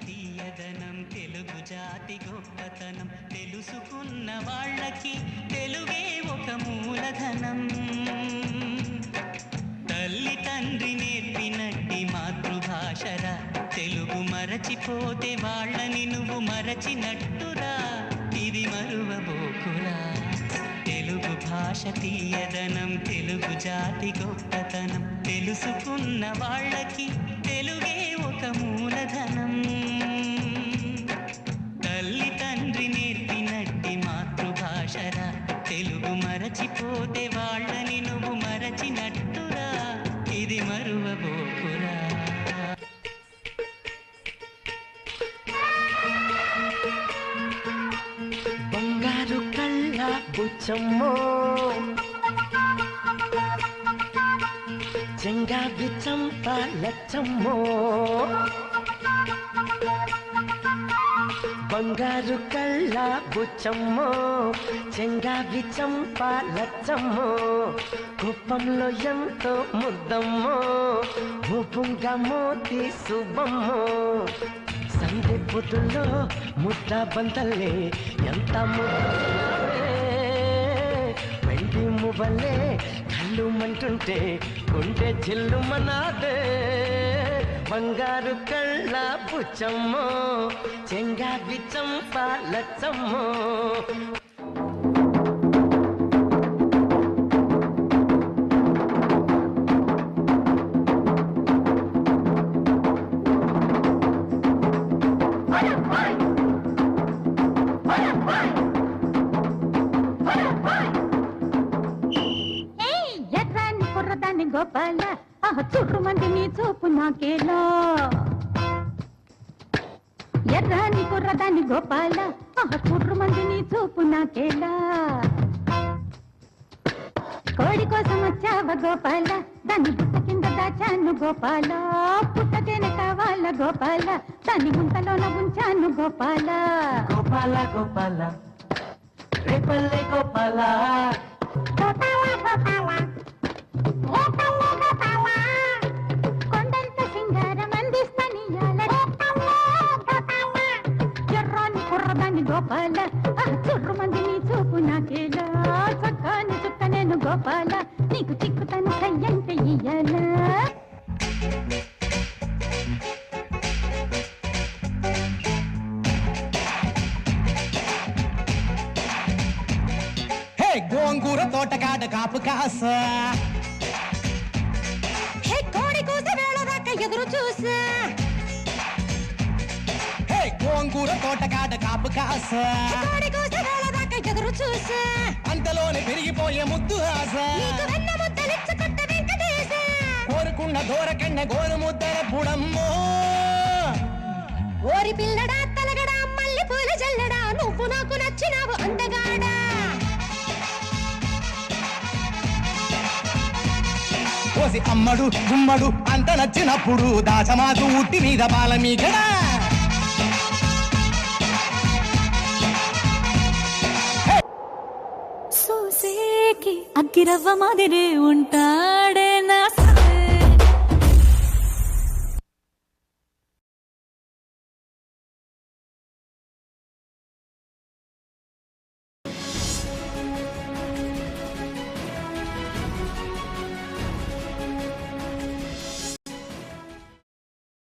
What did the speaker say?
తీయదనం తెలుగు జాతి గొప్పతనం తెలుసుకున్న వాళ్ళకి తెలుగే ఒక మూలధనం. తల్లి తండ్రి నేర్పినట్టి మాతృభాషరా, తెలుగు మరచిపోతే వాళ్ళని నువ్వు మరచినట్టురా, ఇది మరువబోకురా. తెలుగు భాష తీయదనం తెలుగు జాతి గొప్పతనం తెలుసుకున్న వాళ్ళకి తెలుగే ఒక మూలధనం. తల్లి తండ్రి నేర్పినట్టి మాతృభాషరా, తెలుగు మరచిపోతే వాళ్ళని నువ్వు మరచినట్టురా, ఇది మరువబోకురా. బంగారు కళ్ళ బుచ్చమ్మో, చెంగావి చంప లచ్చమ్మో. బంగారు కళ్ళ బుచ్చమ్మో, చెంగావి చంప లచ్చమ్మో. కుప్పంలో ఎంతో ముద్దమ్మో, భూపుంగ మోతి శుభమ్మో. సందె పొద్దుల్లో ముద్ద బంతల్లే ఎంత ముద్దే, వెండి మువ్వలే కళ్ళు మంటుంటే గుండె జిల్లు మనాదే. బంగారు కళ్ళ బుచ్చమ్మో, చెంగావి చంప లచ్చమ్మో. గోపాల చుట్టు మంది నీ చూపు నాకేలా, ఎర్రాని కుర్రదాన్ని గోపాల చుట్టు మంది నీ చూపు నాకేలా. కోడి కోసం వచ్చావ గోపాల, దాన్ని బుట్ట కింద దాచాను గోపాల. పుట్టతేనే కావాల గోపాల, దాన్ని గుంతలోన ఉంచాను గోపాల. గోపాల గోపాల రేపల్లె గోపాల, కొండంత సింగారం అందిస్తనియాల ఎర్రాని కుర్రదాన్ని గోపాల చుర్రు మంది నీ చూపు నాకేలా. చక్కని చుక్క నేను గోపాల, నీకు చిక్కుతాను సయ్యంటే ఇయ్యాల. గోంగూర తోటకాడ కాపు కాస, కోడి కూస వేళ దాకా ఎదురు చూసా. గోంగూర తోటకాడ కాపు కాస, కోడి కూస వేళ దాకా ఎదురు చూసా. అంతలోనే పెరిగిపోయే ముద్దు ఆశ, వెన్న ముద్దలిచ్చుకుంట వెంకటేశ. కోరుకున్న దూరకన్న గోరు ముద్దల పుడమ్మో. ఓరి పిల్లడా తలగడా మల్లె పూల జల్లడా, నువ్వు నాకు నచ్చినావు అందగాడా. కోసి అమ్మడు గుమ్మడు అంత నచ్చినప్పుడు దాచమాకు ఉట్టి మీద బాల మీగడా. సూసేకి అగ్గిరవ్వ మాదిరి ఉంటాడే,